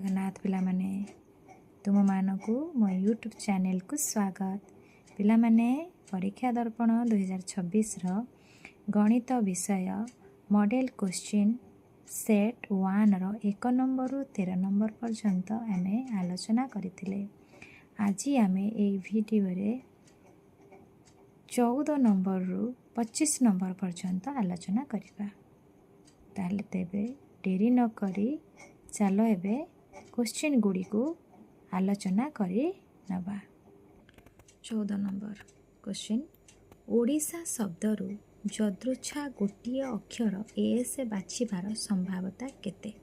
जगन्नाथ पिलामाने तुम मानक मो यूट्यूब चैनल को स्वागत। पिलामाने परीक्षा दर्पण 2026 गणित विषय मॉडल क्वेश्चन सेट 1 रो 1 नंबर रु 13 नंबर पर्यंत आमे आलोचना करथिले। आज आमे ए वीडियो रे 14 नंबर रु 25 नंबर पर्यंत आलोचना करिबा। ताले तेबे डेरी न करी चलो एबे क्वेश्चन गुड़ी को आलोचना करी नबा। 14 नंबर क्वेश्चन ओडिशा शब्दरु जदृच्छा गोटे अक्षर एस बाछिबार संभावना केते?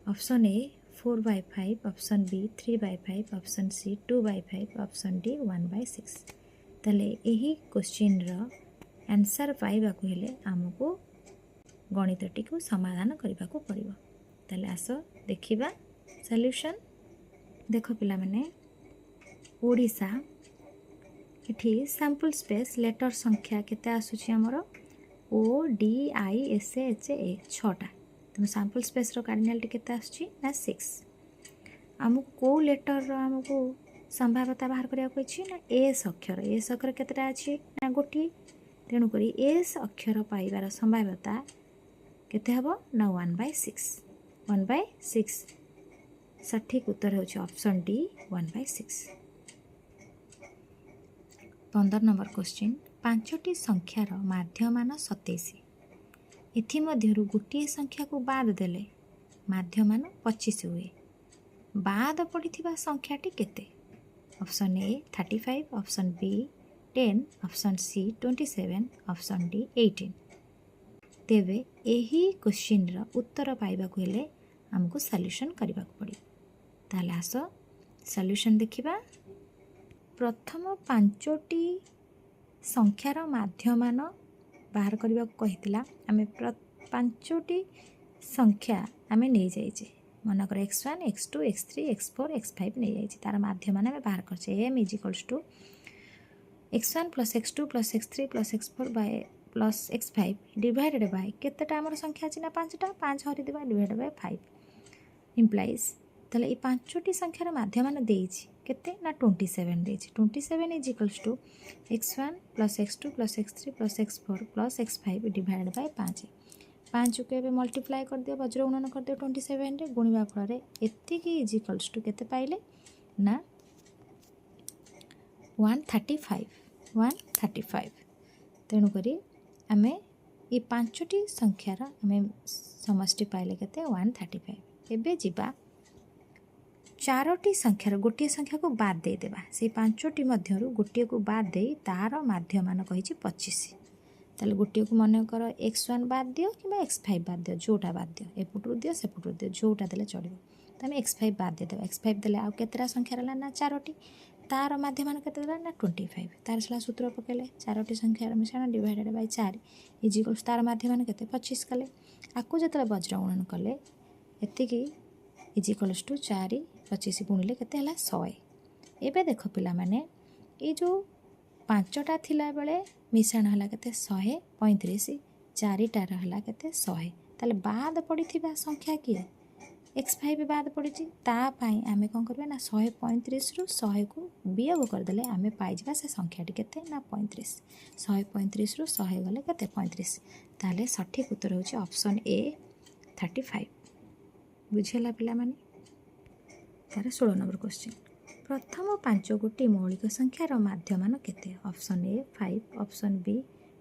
Option A 4/5, option B 3/5, option C 2/5, option D 1/6। तले यही क्वेश्चन रो आंसर पाइबा को हेले हमको गणितटी को समाधान करबा को पड़िबो। ताले आसो देखिबा सॉल्यूशन। देखो पिला माने ओडिशा एठी सैंपल स्पेस लेटर संख्या केते आसुची हमर O D I S H A 6टा। तो सैंपल स्पेस रो कार्डिनल केते आसुची ना 6। हमको को लेटर रो हमको संभाव्यता बाहर करिया को छी ना एस अक्षर। एस अक्षर केतेटा अछि ना गोटी। तेनु करी एस अक्षर पाइबार संभाव्यता केते हबो ना 1/6। 1/6 सठिक उत्तर होछि ऑप्शन डी 1/6। 15 नंबर क्वेश्चन पांचटी संख्यार माध्यमान 27। एथि मध्यरु गोटे संख्या को बाद देले माध्यमान 25 हुए। बाद पड़िथिबा संख्याटी केते? Option A 35, option B 10, option C 27, option D 18। तेबे यही क्वेश्चन रा उत्तर पाइबा को हेले हमको सॉल्यूशन करबा को पड़ी। ताले आसो सॉल्यूशन देखिबा। प्रथम पांचटी संख्यार माध्यमान बाहर करबा को कहितला। हमें पांचटी संख्या हमें नै जाइछे। मन कर x1 x2 x3 x4 x5 नै जाइछे। तार माध्यमान हमें बाहर करछे m = x1 + x2 + x3 + x4 plus x5 divided by केतेटा हमर संख्या अछि ना 5टा। 5 हरि दिबा डिवाइडेड बाय 5 इम्प्लाइज। तले ई पांचटी संख्यार माध्यमान देइछि केते ना 27 देइछि। 27 = x1 + x2 + x3 + x4 + x5 divided bye 5। 5 को एबे मल्टीप्लाई कर दियो वज्र गुणन कर दियो 27 रे गुणिबा फल रे एतिकी = केते पाइले ना 135। 135 तेणु करी आमे ये पांचटी संख्यार आमे समष्टि पाइले केते 135। एबे जिबा चारोटी संख्यार गोटे संख्या को बाद दे देबा। से पांचटी मध्यरु गोटे को बाद देई तार माध्यमान कहिछि 25। ताले गोटे को मन कर x1 बाद दियो किबा x5 बाद दियो। जोटा बाद दियो एपुटु दियो सेपुटु दियो जोटा देले चलिबो। त हम x5 बाद दे देबा। x5 देले आ केतरा संख्या रहला ना चारोटी। तार माध्यमान केते देला ना 25। तार सला सूत्र पकेले चारोटी संख्यार मिश्रण डिवाइडेड बाय 4 = तार माध्यमान केते 25 कले। आकु जतले वज्र गुणन कले एतिकी = 4 25 गुणिले केते हला 100। एबे देखो पिला माने ए जो पांचटा थिला बेले मिश्रण हला केते 135 चारिटा रहला केते 100। ताले बाद पड़िथिबा संख्या की x5 बाद पड़िछि ता पई आमे कोन करबे ना 135 रु 100 को वियोग कर देले आमे पाइ जबा से संख्याटी केते ना 35। 135 रु 100 गले केते 35। ताले सठिक उत्तर होछि ऑप्शन ए 35। बुझियला पिला माने। तारे 16 नंबर क्वेश्चन प्रथम पांच गोटी मौलिक संख्यार माध्यमान केते? Option A 5, option B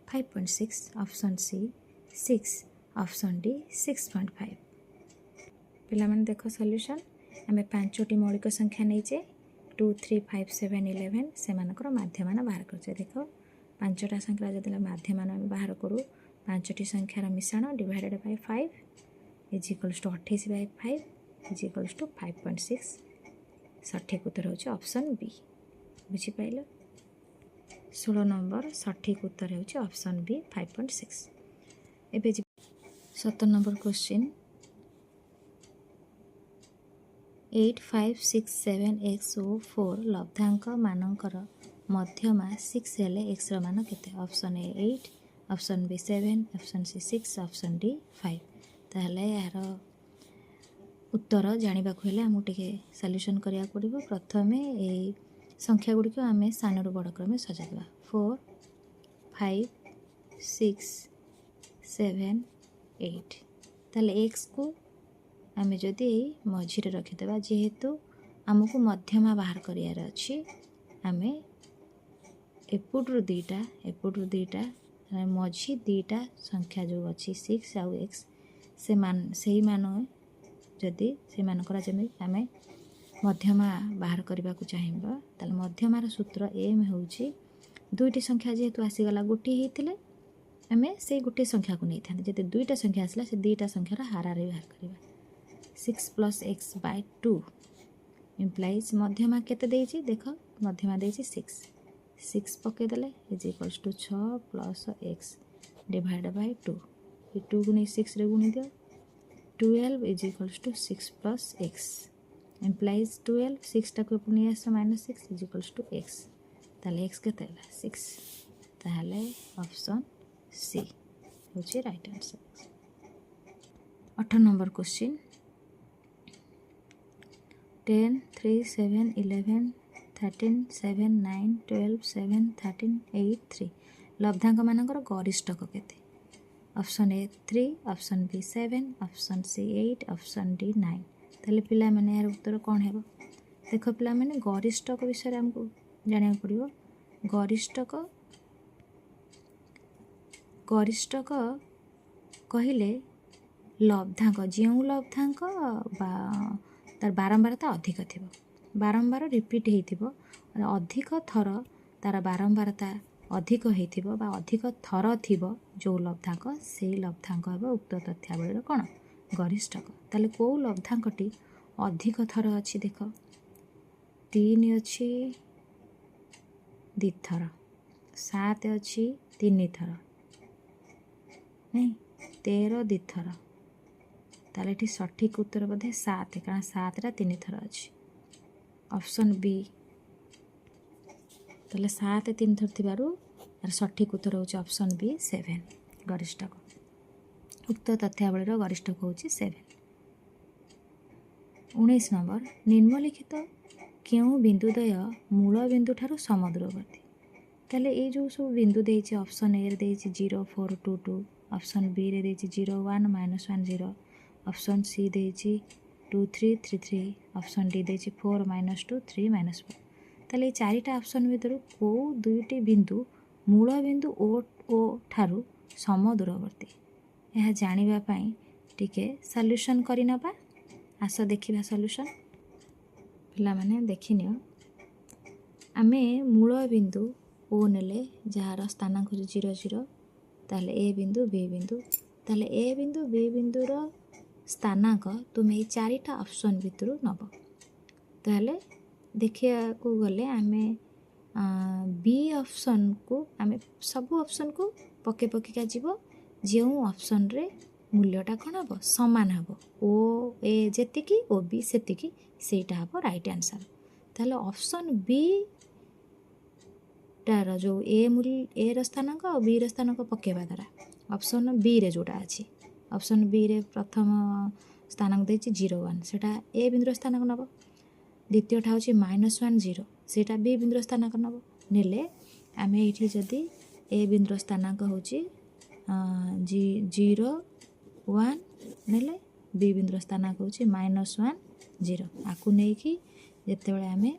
5.6, option C 6, option D 6.5। पिला माने देखो सॉल्यूशन। हमें पांचटी मौलिक संख्या नै जे 2 3 5 7 11 से मानकर माध्यमान बाहर करछे। देखो पांचटा संख्या जदि माध्यमान हम बाहर करू पांचटी संख्यार मिश्रण डिवाइडेड बाय 5 = 28/5 = 5.6। सठिक उत्तर होछि ऑप्शन बी। बुझि पाइलो। 16 नंबर सठिक उत्तर होछि ऑप्शन बी 5.6। एबे 17 नंबर क्वेश्चन 8 5 6 7 x o 4 लब्धांक मानकर मध्यमा 6 हेले x रो मान केते? Option A 8, option B 7, option C 6, option D 5। ताहले यार उत्तर जानवा हेल्ले आमको टे सल्यूशन करा पड़ो। प्रथम यही संख्या गुड़िक आम सान रू बड़ क्रम सजाइवा 4 5 6 7 8 ताले एक्स को आम जदि मझीरे रखिदेवा जेहेतु आमको मध्यमा बाहर करार अच्छी आम एपट्रु दुईटा मझी दुईटा संख्या जो अच्छी 6 आउ एक्स से मान जदि से मानकर जमी आम मध्यमा बाहर करने को चाहिए ताल मध्यमार सूत्र एम हूँ दुईटी संख्या जेहेतु आसीगला गोटे होते आम से गोटे संख्या को नहीं था जब दुईटा संख्या आसला से दुईटा संख्यार हारारे बाहर करवा 6 + x / 2 इम्प्लाइज मध्यमा केते देछि देख मध्यमा देछि 6 पकईदे is equals to 6 + x divide by 2 ये 2 को नहीं 6 रे गुणी दियो 12 is equals to 6 + x implies 12 6 टाक पुणी आस -6 इज इक्वल्स टू x ताले x केते 6 ताले ऑप्शन सी होची राइट आंसर। 8 नंबर क्वेश्चन 10 3 7 11 13 7 9 12 7 13 8 3 लब्धांक मानकर गरिष्ठक केते option A 3 option B 7 option C 8 option D 9 ताले पिला माने यार उत्तर कौन हेबो देखो पिला माने गरिष्ठक विषय हमको जानिया पड़िबो गरिष्ठक कहिले लब्धांक जो लब्धांक बा तार बारंबारता अधिक थी बारंबार रिपीट हो अधिक थर तार बारंबारता अधिक हो अधिक थर थी जो लब्धांक से लब्धांक हे उक्त तथ्यावलीर कौन गरिष्ठक ताले कौ लब्धांकटी अधिक थर अच्छी देख 3 अच्छी 2 थर 7 अच्छी 3 थर नहीं 13 2 थर ताले ये सठिक उत्तर बोधे 7 कारण 7टा 3 थर अच्छी ऑप्शन बी ताले 7 3 थर थिबारु सठिक उत्तर होची ऑप्शन बी 7 गरिष्ठक उक्त तथ्यावलीर गरिष्ठक होची 7। 19 नंबर निम्नलिखित क्यों बिंदुद्वय मूल बिंदु ठारू समदूरवर्ती ताले ये जो सब बिंदु देइछि ऑप्शन ए रे देइछि 0 4 2 2 ऑप्शन बी रे देइछि 0 1 -1 0 ऑप्शन सी देइछि 2 3 3 3 ऑप्शन डी देइछि 4 -2 3 -4 ताले ये चारिटा ऑप्शन भितर को दुईटी बिंदु मूल बिंदु ओ ठारू समदूरवर्ती यह जानिबा पई टिके सॉल्यूशन करि नबा आस देखिबा सॉल्यूशन पिला माने देखिनियो आमे मूल बिंदु ओ नेले जार स्थानांक 0 0 ताले ए बिंदु बी बिंदु ताले ए बिंदु बी बिंदुर स्थानांक तुम ये चारिटा ऑप्शन भितर नब ताले देखिया को गले आमे बी ऑप्शन को आमे सब ऑप्शन को पके पकेका जीवो जो ऑप्शन रे मूल्यटा कौन हम सामान हम ओ ए जेतिकी ओ बी सेतिकी सेटा हम राइट आंसर ताले ऑप्शन बी टार जो ए मूल्य ए र स्थानांक और बी र स्थानांक पकेबा द्वारा ऑप्शन बी रे जोटा अछि ऑप्शन बी रे प्रथम स्थानांक देछि 0 1 सेटा ए बिंदुर स्थानांक नब द्वितीयटा होछि -1 0 सेटा बी बिंदुर स्थानांक नब नेले आमे एठी जदी ए बिंदुर स्थानांक होछि 0 1 नेले बी बिंदुर स्थानांक होछि -1 0 आकु नै कि जेते बेले आमे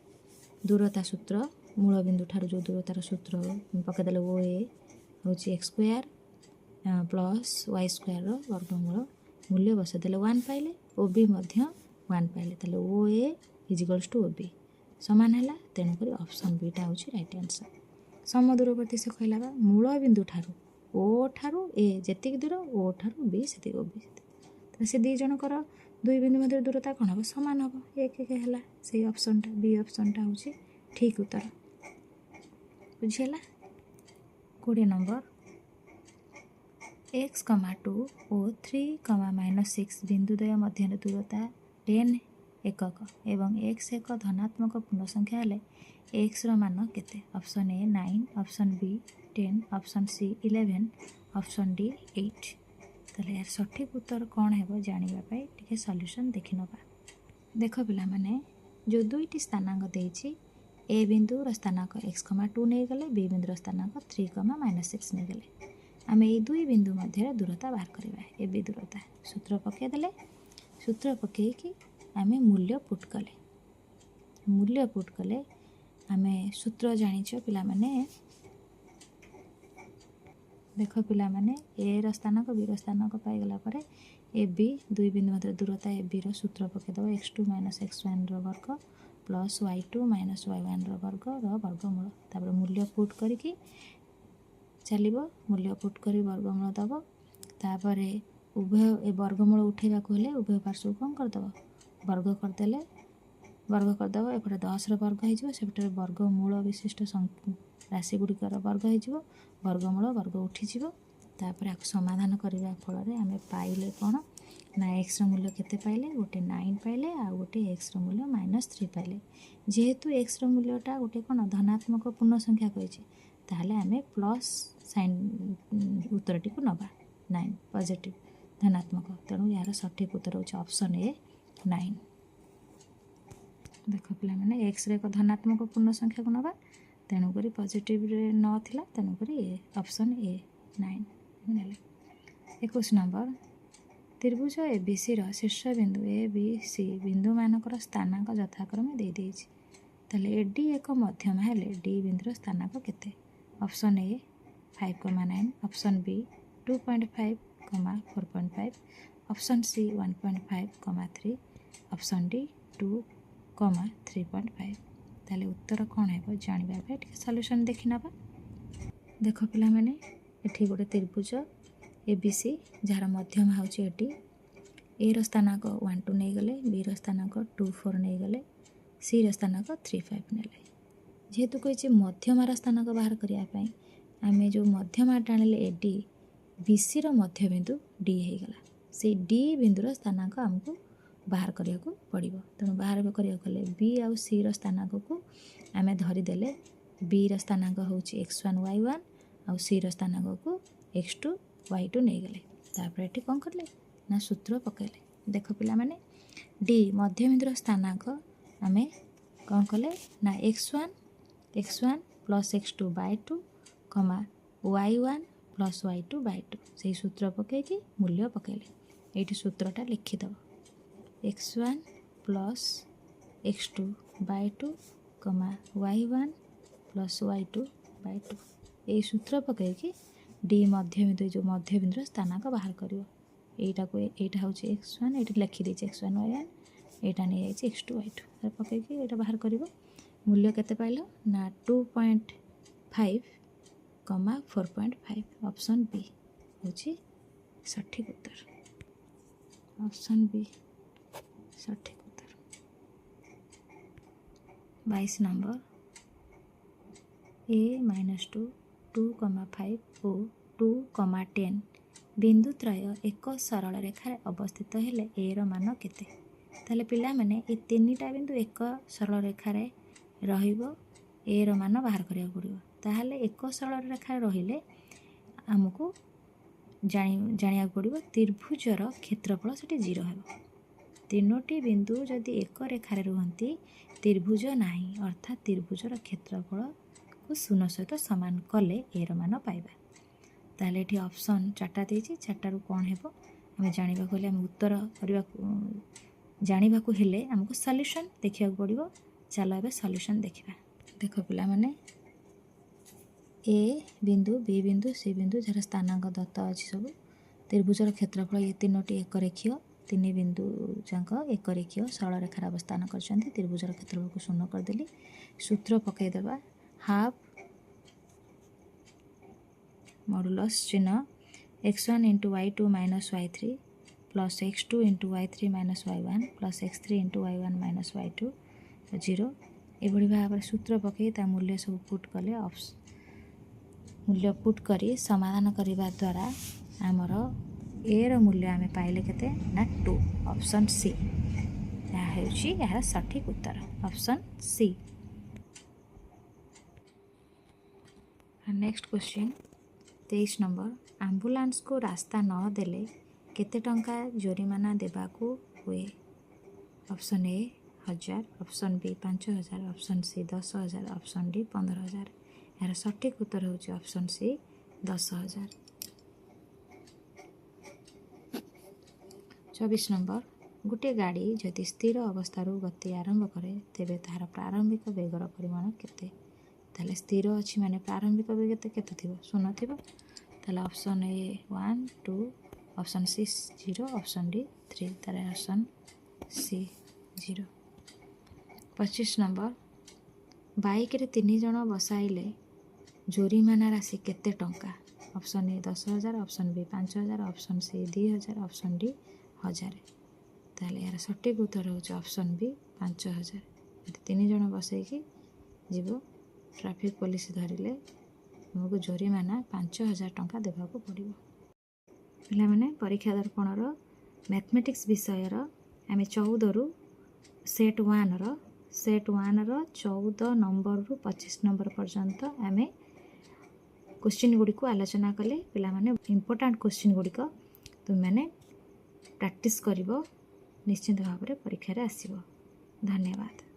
दूरता सूत्र मूल बिंदु ठार जो दूरतार सूत्र पकईदे ओ ए हूँ x² + y² वर्गमूल मूल्य बसईदे 1 पाइले ओ बी 1 पाइले ताले O A is equals to O B सामान है तेणुक ऑप्शन बीटा हूँ राइट आंसर समदूरवर्ती से कहला मूल बिंदु ठारू ओ ठारू ए जेतिक दूर ओ ठारू बी से ओ बी तो से दी जनकर दुई बिंदु मध्य दूरता कौन हम सामान हम एक है से ऑप्शन टा बी ऑप्शन टा हूँ ठीक उत्तर बुझीला 20 नंबर x, 2 और 3, -6 बिंदुद्वय मध्य दूरता 10 एकक एवं x एक धनात्मक पूर्ण संख्या हेले x रो मान केते option A 9 option B 10 option C 11 option D 8 ताले यार सठिक उत्तर कौन है जानापी टे सल्यूशन देखि नवा। देख पे जो दुईटी स्थानांक देती ए बिंदुर स्थानांक x,2 नहीं गले, बी बिंदुर स्थानांक 3,-6 नहीं गले। आम ये दुई बिंदु मध्य दूरता बाहर करवा। ए बी दूरता सूत्र पकईदे, सूत्र पकईकि आम मूल्य पुट कले, मूल्य पुट कले आम सूत्र जानिछ पिला माने। देख पिला माने ए र स्थानांक बी र स्थानांक पाईगला पर ए बी दुई बिंदु मध्य दूरता ए बी रो सूत्र पकईदेव x2 - x1 वर्ग प्लस y2 - y1 वर्ग वर्गमूल। तापर मूल्य पुट करके चलो, मूल्य पुट कर वर्गमूल दब। तापर उभय ए वर्गमूल उठेबा हेले उभय पार्श्व कौन करदेव वर्ग करदे, वर्ग करदेव। एपटे 10 वर्ग होपटे वर्गमूल विशिष्ट राशि गुड़िकर वर्ग हो, वर्गमूल वर्ग उठीज। तापर आपको समाधान करने फल आम पाइले कौन ना एक्स मूल्य केते पाइले, गोटे 9 पाइले, आ गोटे एक्स मूल्य -3 पाइले। जेहेतु एक्स मूल्यटा गोटे कौन धनात्मक पूर्ण संख्या कही, ताहले आम प्लस साइन उत्तरटी को नवा 9 पॉजिटिव धनात्मक। तेणु यार सठिक उत्तर होचे ऑप्शन ए 9। देख पिला माने एक्स रे एक धनात्मक पूर्ण संख्या को नवा, तेणुक पॉजिटिव रे न थिला, तेणुक ए ऑप्शन ए 9 नेले। 21 नंबर त्रिभुज एबीसी शीर्ष बिंदु ए बी सी बिंदु मानकर स्थानांक यथाक्रमे दे देइछि। ताले एडी एक मध्यम हेले डी बिंदुर स्थानांक केते? Option A 5,9, option B 2.5, 4.5, option C 1.5, 3, option D 2, 3.5। ताले उत्तर कौन है जानवा सल्यूशन देखि नवा। देख पिला माने एठी गोटे त्रिभुज एबीसी जार मध्यम होची एटी, ए रो स्थानांक 1, 2 नहीं गले, बी रो स्थानांक 2, 4 नहीं गले, सी रो स्थानांक 3, 5 नेले। जेहेतु कही मध्यमार स्थानांक बाहर करने आम जो मध्यमा टाणिले एडी बीसी रो मध्य बिंदु डी होगला, से डी बिंदुर स्थानांक आमको बाहर करने को पड़ो। तेणु बाहर करने बी आउ सी रो स्थानांक को आम धरीदेले, बी रो स्थानांक होची x1 y1 आउ सी रो स्थानांक को x2 y2 नहीं गले। तापर ये कौन कले ना सूत्र पकड़े। देख पिला माने डी मध्य बिंदुर स्थानांक आम कौन कले ना x1 plus x2/2 y1 plus y2/2 से सूत्र पकईकि मूल्य पकड़े। ये सूत्रटा लिखिदेव x1 plus x2/2 y1 plus y2/2। ये सूत्र पकईकि डी मध्य बिंदु जो मध्य बिंदुर स्थानांक बाहर कर। यहाँ हूँ x1, ये लिखी देती x1 y1, यहाँ नहीं जाए x2 y2 पकईकि यहाँ बाहर कर। मूल्य केते पाइल ना 2.5, 4.5। ऑप्शन बी हूँ सठिक उत्तर, ऑप्शन बी सठिक उत्तर। 22 नंबर a - 2, 2,5 और 2,10 बिंदु त्रय एक सरल रेखार अवस्थित हेले ए रो मान केते? ताले पिला माने ए तीनटा बिंदु एक सरल रेखार रहिबो, ए रो मान बाहर करिया पड़िबो। ताहले एक सरल रेखा रहिले आमको जानिया पड़िबो त्रिभुजर क्षेत्रफल सेठी 0 हेबो। तीनोटी बिंदु जदि एक रेखार रुहंती त्रिभुज नाही, अर्थात त्रिभुजर क्षेत्रफल को 0 सहित सामान कले ए रो मान पाइबा। ताहले एठी ऑप्शन 4टा देछि, 4टारू कौन हेबो आम जानिबा को हेले आम उत्तर करबा जानिबा को हेले हमको सॉल्यूशन देखिया पड़िबो। चलो एबे सॉल्यूशन देखिबा। देखो पिला माने ए बिंदु बी बिंदु सी बिंदु जार स्थानांक दत्त अच्छी सब त्रिभुजर क्षेत्रफल ये तीनोटी एक रेखीय, तीन बिंदु जाक एक रेखीय सरल रेखार अवस्थान कर त्रिभुजर क्षेत्रफल को 0 करदेली। सूत्र पकईदेवा हाफ मॉडुलस चिन्ह x1 × y2 - y3 plus x2 × y3 - y1 plus x3 × y1 - y2 0। एभली भाव सूत्र पकई ता मूल्य सब पुट कले, मूल्य पुट करी समाधान करने द्वारा आमर ए रो मूल्य आम पाइले केते ना 2। ऑप्शन सी यार सठिक उत्तर, ऑप्शन सी। नेक्स्ट क्वेश्चन 23 नंबर एम्बुलेंस को रास्ता न देले केते टंका जोरिमाना देबाकू हुए। Option A 1000, option B 5000, option C 10,000, option D 15,000। यार सठिक उत्तर होची ऑप्शन सी 10,000। 24 नंबर, गोटे गाड़ी जदि स्थिर अवस्था गति आरंभ करे तेबे तार प्रारंभिक बेगर परिमाण केते। ताले स्थिर अच्छी माने प्रारंभिक बेग केते थिबो? 0 थिबो। ताले option A 1 2, option C 0, option D 3। ताले ऑप्शन सी 0। 25 नंबर, बाइक रे 3 जण बसाइले जोरिमाना राशि केते टंका। Option A 10,000, option B 5,000, option C 2,000, option D 1000। ताले यार सठिक उत्तर होची ऑप्शन बी 5,000। 3 जण बसैकी जीवो ट्रैफिक पुलिस धरिले तुमको जोरिमाना 5,000 टंका देवाको पड़िबो। पिला माने परीक्षा दर्पण रो मैथमेटिक्स विषय रो आमे 14 रु सेट 1 रो 14 नंबर रु 25 नंबर पर्यंत आमे क्वेश्चन गुडी को आलोचना कले। पिला माने इंपोर्टेंट क्वेश्चन गुडी को तुम माने प्रैक्टिस करिवो, निश्चित भाव में परीक्षा रे आसीबो। धन्यवाद।